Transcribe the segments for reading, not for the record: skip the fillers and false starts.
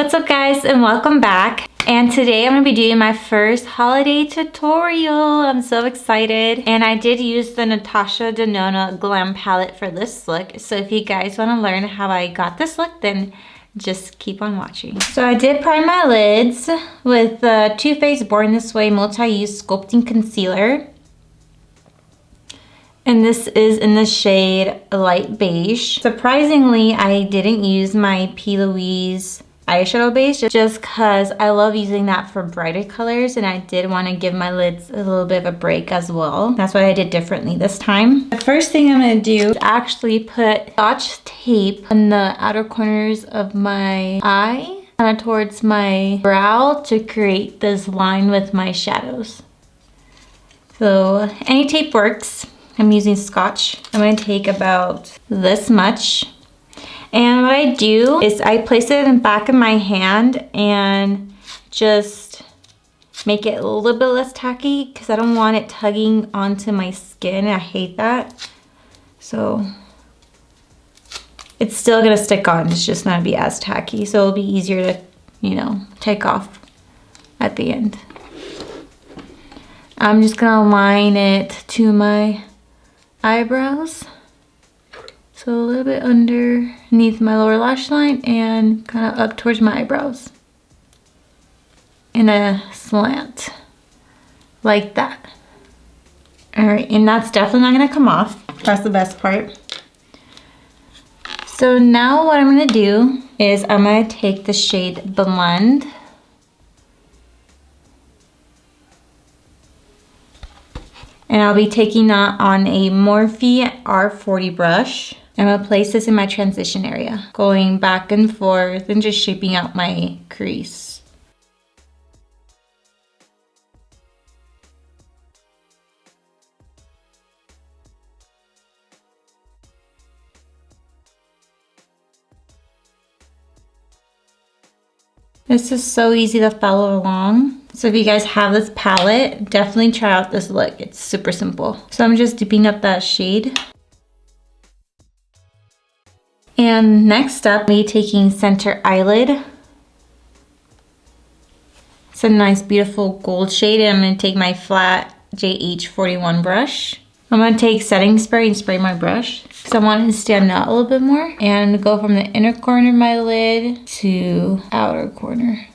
What's up guys, and welcome back. And today I'm going to be doing my first holiday tutorial. I'm so excited. And I did use the Natasha Denona Glam Palette for this look. So if you guys want to learn how I got this look, then just keep on watching. So I did prime my lids with the Too Faced Born This Way Multi-Use Sculpting Concealer. And this is in the shade Light Beige. Surprisingly, I didn't use my P. Louise eyeshadow base just because I love using that for brighter colors, and I did want to give my lids a little bit of a break as well. That's what I did differently this time. The first thing I'm going to do is actually put Scotch tape on the outer corners of my eye, kind of towards my brow, to create this line with my shadows. So any tape works. I'm using Scotch. I'm going to take about this much. And what I do is I place it in the back of my hand and just make it a little bit less tacky because I don't want it tugging onto my skin. I hate that. So it's still gonna stick on, it's just not gonna be as tacky. So it'll be easier to, you know, take off at the end. I'm just gonna line it to my eyebrows. So a little bit underneath my lower lash line and kind of up towards my eyebrows. In a slant, like that. All right, and that's definitely not gonna come off. That's the best part. So now what I'm gonna do is I'm gonna take the shade Blend. And I'll be taking that on a Morphe R40 brush. I'm gonna place this in my transition area, going back and forth and just shaping out my crease. This is so easy to follow along. So if you guys have this palette, definitely try out this look. It's super simple. So I'm just dipping up that shade. And next up, me taking Center Eyelid. It's a nice, beautiful gold shade. And I'm gonna take my flat JH41 brush. I'm gonna take setting spray and spray my brush because I want it to stand out a little bit more. And I'm gonna go from the inner corner of my lid to outer corner.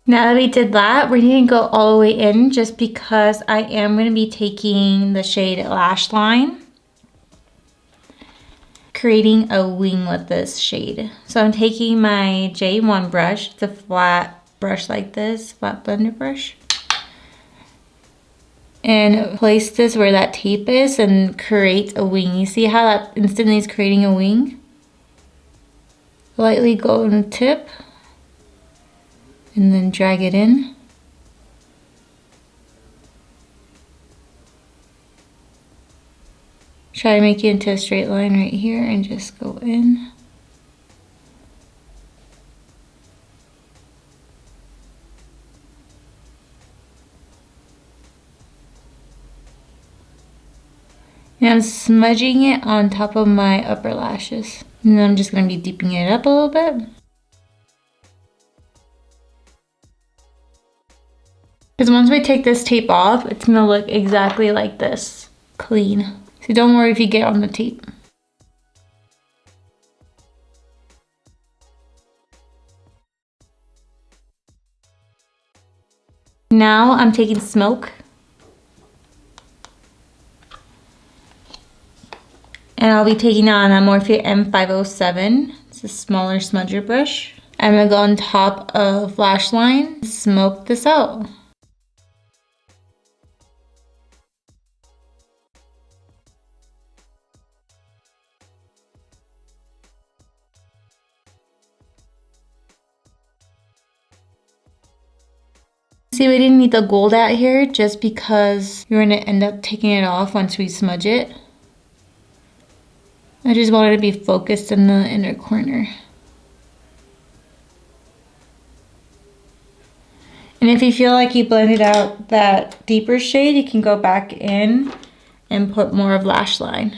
Now that we did that, we're going to go all the way in just because I am going to be taking the shade Lash Line, creating a wing with this shade. So I'm taking my J1 brush, it's a flat brush like this, flat blender brush, and place this where that tape is and create a wing. You see how that instantly is creating a wing? Lightly go on the tip. And then drag it in. Try to make it into a straight line right here and just go in. And I'm smudging it on top of my upper lashes. And then I'm just going to be deepening it up a little bit. Because once we take this tape off, it's gonna look exactly like this, clean. So don't worry if you get on the tape. Now I'm taking Smoke. And I'll be taking on a Morphe M507. It's a smaller smudger brush. I'm gonna go on top of Lash Line, smoke this out. See, we didn't need the gold out here just because you're going to end up taking it off once we smudge it. I just wanted to be focused in the inner corner. And if you feel like you blended out that deeper shade, you can go back in and put more of lash line.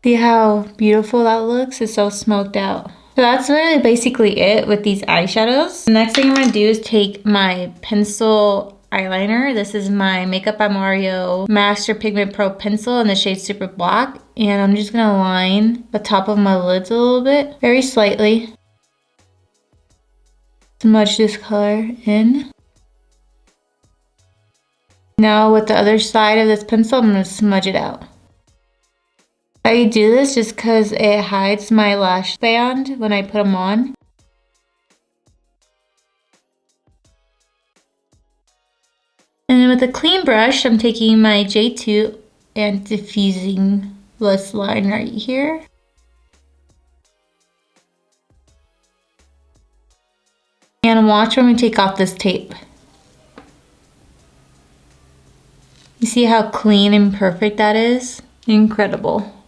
See how beautiful that looks? It's so smoked out. So that's really basically it with these eyeshadows. The next thing I'm gonna do is take my pencil eyeliner. This is my Makeup by Mario Master Pigment Pro pencil in the shade Super Black. And I'm just gonna line the top of my lids a little bit, very slightly. Smudge this color in. Now with the other side of this pencil, I'm gonna smudge it out. I do this just because it hides my lash band when I put them on. And then with a clean brush, I'm taking my J2 and diffusing this line right here. And watch when we take off this tape. You see how clean and perfect that is? Incredible.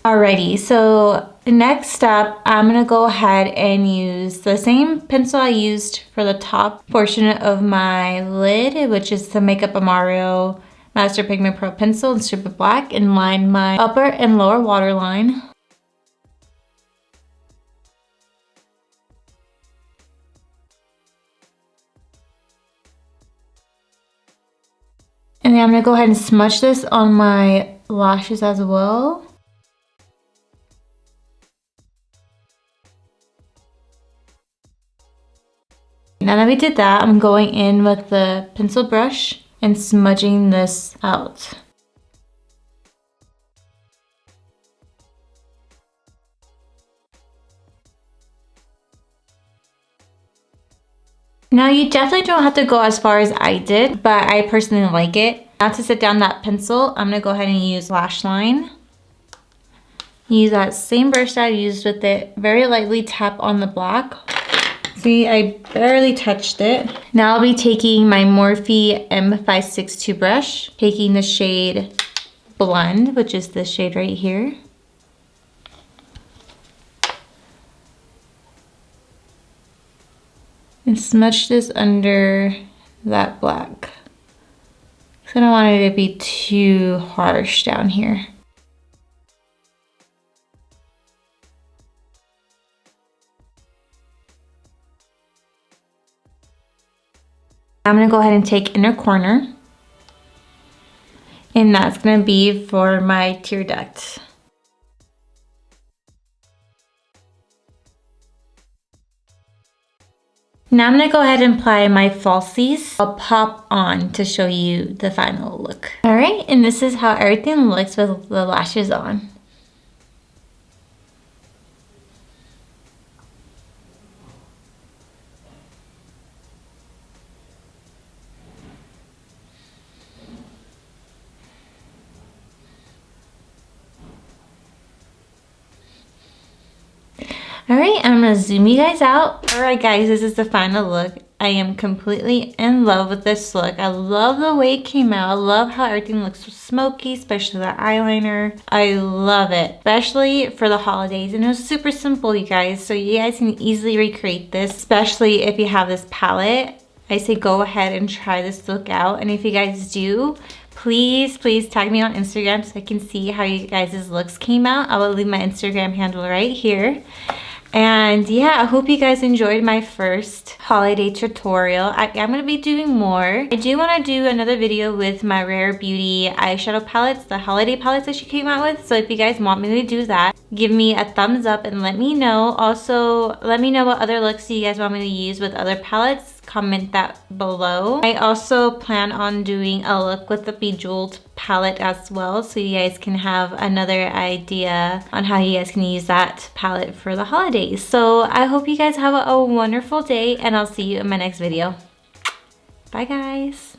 Alrighty, so next up, I'm gonna go ahead and use the same pencil I used for the top portion of my lid, which is the Makeup by Mario Master Pigment Pro pencil in Super Black, and line my upper and lower waterline. And then I'm gonna go ahead and smudge this on my lashes as well. Now that we did that, I'm going in with the pencil brush and smudging this out. Now you definitely don't have to go as far as I did, but I personally like it. Now to set down that pencil, I'm gonna go ahead and use lash line. Use that same brush that I used with it, very lightly tap on the black. See, I barely touched it. Now I'll be taking my Morphe M562 brush, taking the shade Blend, which is this shade right here. And smudge this under that black. So I don't want it to be too harsh down here. I'm gonna go ahead and take inner corner, and that's gonna be for my tear duct. Now I'm gonna go ahead and apply my falsies. I'll pop on to show you the final look. All right, and this is how everything looks with the lashes on. All right, I'm gonna zoom you guys out. All right, guys, this is the final look. I am completely in love with this look. I love the way it came out. I love how everything looks so smoky, especially the eyeliner. I love it, especially for the holidays. And it was super simple, you guys, so you guys can easily recreate this, especially if you have this palette. I say go ahead and try this look out. And if you guys do, please tag me on Instagram so I can see how you guys' looks came out. I will leave my Instagram handle right here. And yeah, I hope you guys enjoyed my first holiday tutorial. I'm gonna be doing more. I do wanna do another video with my Rare Beauty eyeshadow palettes, the holiday palettes that she came out with. So if you guys want me to do that, give me a thumbs up and let me know. Also, let me know what other looks you guys want me to use with other palettes. Comment that below. I also plan on doing a look with the Bejeweled palette as well, so you guys can have another idea on how you guys can use that palette for the holidays. So I hope you guys have a wonderful day, and I'll see you in my next video. Bye guys.